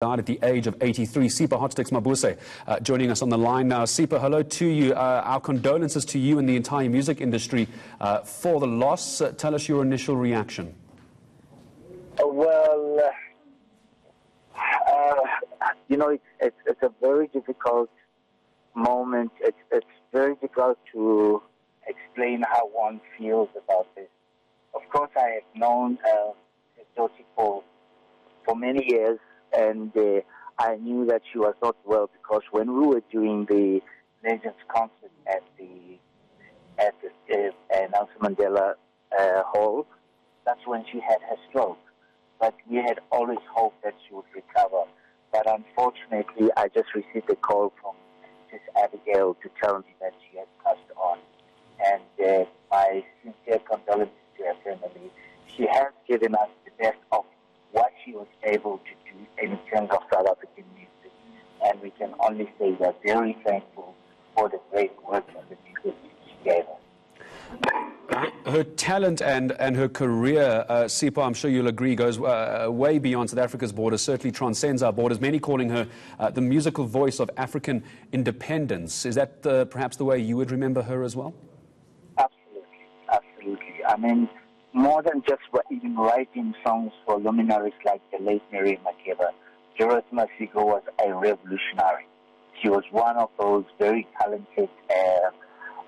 Died at the age of 83. Sipho Hotstix Mabuse joining us on the line now. Sipho, hello to you. Our condolences to you and the entire music industry for the loss. Tell us your initial reaction. Well, it's a very difficult moment. It's very difficult to explain how one feels about this. Of course, I have known Dorothy for many years. And I knew that she was not well because when we were doing the Legends concert at the Nelson Mandela Hall, that's when she had her stroke. But we had always hoped that she would recover. But unfortunately, I just received a call from Sis Abigail to tell me that she had passed on. And my sincere condolences to her family. She has given us the best of what she was able to do in terms of South African music. And we can only say we're very thankful for the great work and the music she gave us. Her talent and her career, Sipho, I'm sure you'll agree, goes way beyond South Africa's borders, certainly transcends our borders, many calling her the musical voice of African independence. Is that perhaps the way you would remember her as well? Absolutely, absolutely. I mean, more than just even writing songs for luminaries like the late Miriam Makeba, Dorothy Masuka was a revolutionary. She was one of those very talented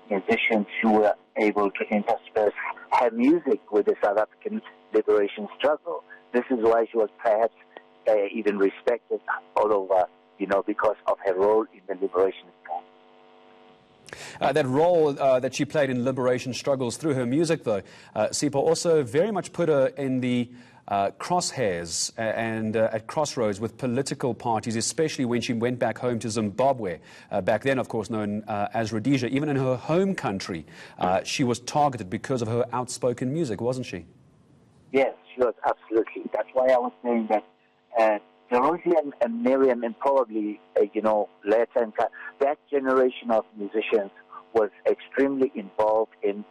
musicians who were able to intersperse her music with the South African liberation struggle. This is why she was perhaps even respected all over, because of her role in the liberation struggle. That role that she played in liberation struggles through her music, though, Sipho, also very much put her in the crosshairs and at crossroads with political parties, especially when she went back home to Zimbabwe, back then, of course, known as Rhodesia. Even in her home country, she was targeted because of her outspoken music, wasn't she? Yes, she was, absolutely. That's why I was saying that Dorothy and Miriam, and probably, later in time, that generation of musicians was extremely involved in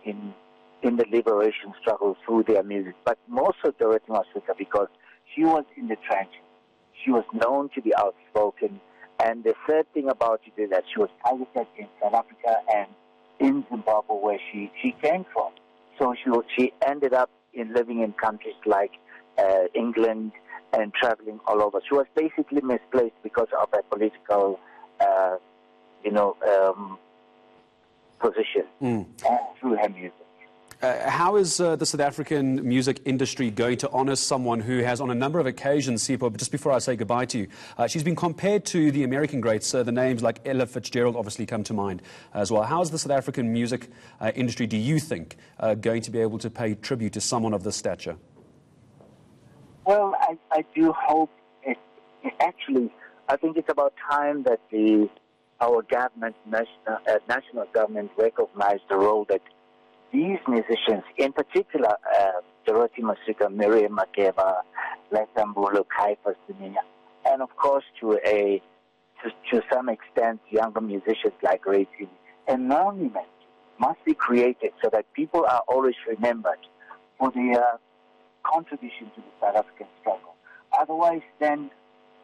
the liberation struggle through their music. But more so Dorothy Masuka, because she was in the trenches. She was known to be outspoken. And the third thing about it is that she was targeted in South Africa and in Zimbabwe, where she came from. So she ended up living in countries like England, and traveling all over. She was basically misplaced because of her political, position through her music. How is the South African music industry going to honour someone who has, on a number of occasions, Sipho, just before I say goodbye to you, she's been compared to the American greats, the names like Ella Fitzgerald obviously come to mind as well. How is the South African music industry, do you think, going to be able to pay tribute to someone of this stature? Well, I do hope I think it's about time that our government, national government, recognized the role that these musicians, in particular, Dorothy Masuka, Miriam Makeba, Letambulu, Kaifa Siminya, and of course to some extent younger musicians like Rayfield, a monument must be created so that people are always remembered for their contribution to the South African struggle. Otherwise, then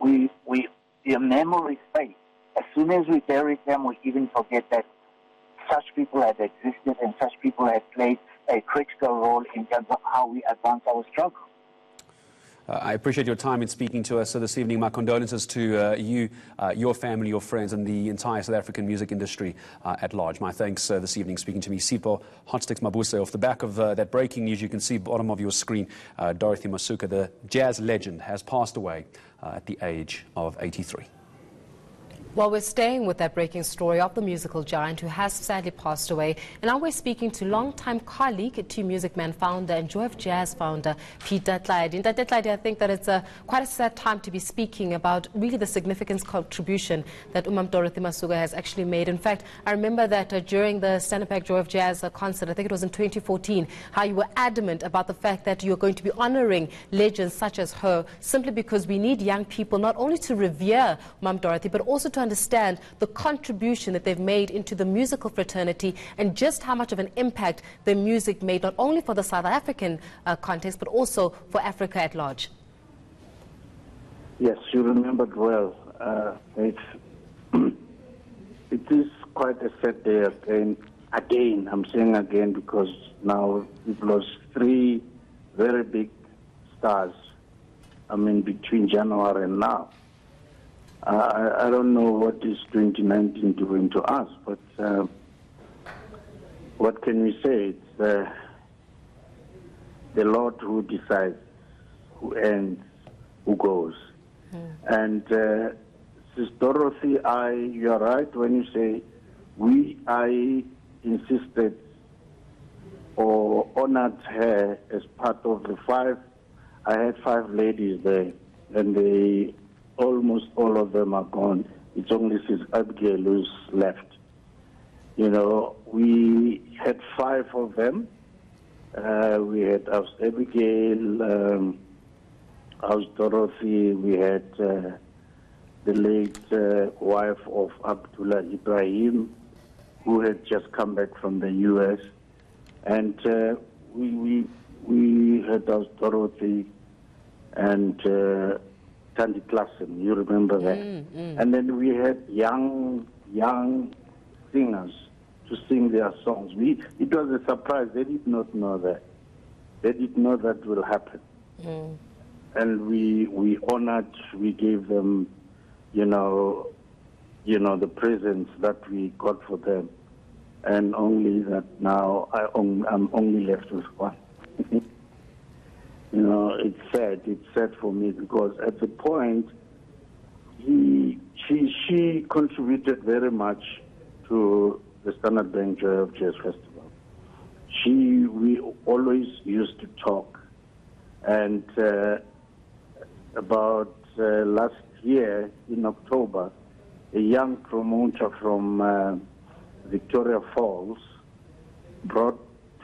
their memories fade. As soon as we bury them, we even forget that such people have existed and such people have played a critical role in terms of how we advance our struggle. I appreciate your time in speaking to us this evening. My condolences to you, your family, your friends, and the entire South African music industry at large. My thanks this evening speaking to me, Sipho Hotstix Mabuse. Off the back of that breaking news, you can see bottom of your screen, Dorothy Masuka, the jazz legend, has passed away at the age of 83. Well, we're staying with that breaking story of the musical giant who has sadly passed away. And now we're speaking to longtime colleague, Two Music Man founder and Joy of Jazz founder, Peter Clyde. In that Clyde, I think that it's quite a sad time to be speaking about really the significant contribution that Dorothy Masuka has actually made. In fact, I remember that during the Stand Up Joy of Jazz concert, I think it was in 2014, how you were adamant about the fact that you're going to be honoring legends such as her, simply because we need young people not only to revere Dorothy, but also to understand the contribution that they've made into the musical fraternity and just how much of an impact their music made, not only for the South African context, but also for Africa at large. Yes, you remembered well. It is quite a sad day again. Again, I'm saying again because now we've lost 3 very big stars. I mean, between January and now. I don't know what is 2019 doing to us, but what can we say? It's the Lord who decides, who ends, who goes. And Sis Dorothy, you are right when you say I insisted or honored her as part of the 5. I had 5 ladies there, and almost all of them are gone. It's only Sis Abigail who's left. You know, we had 5 of them. We had House Abigail, House Dorothy, we had the late wife of Abdullah Ibrahim, who had just come back from the U.S. And we had House Dorothy and Tandy Klassen, you remember that? And then we had young singers to sing their songs. It was a surprise. They did not know that. They didn't know that will happen. And we honored, we gave them, the presents that we got for them. And only that now I'm only left with 1. It's sad. It's sad for me because at the point, she contributed very much to the Standard Bank Joy of Jazz Festival. We always used to talk, and about last year in October, a young promoter from Victoria Falls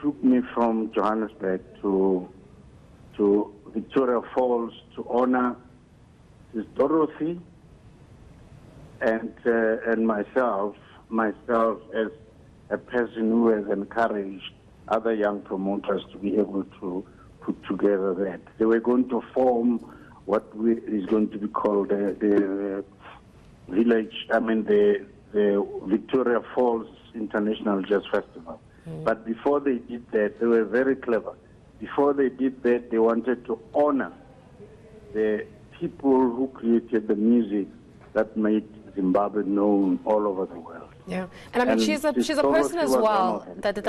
took me from Johannesburg to Victoria Falls to honor Sis Dorothy and myself as a person who has encouraged other young promoters to be able to put together that. They were going to form what is going to be called the Victoria Falls International Jazz Festival. But before they did that, they were very clever. Before they did that, they wanted to honor the people who created the music that made Zimbabwe known all over the world. Yeah, and I mean, she's a person as well.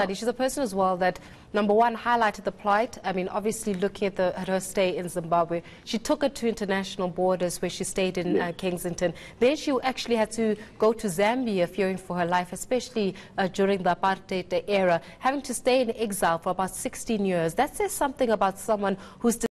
She's a person as well that, number one, highlighted the plight. I mean, obviously, looking at her stay in Zimbabwe, she took it to international borders where she stayed in Kensington. Then she actually had to go to Zambia, fearing for her life, especially during the apartheid era, having to stay in exile for about 16 years. That says something about someone who's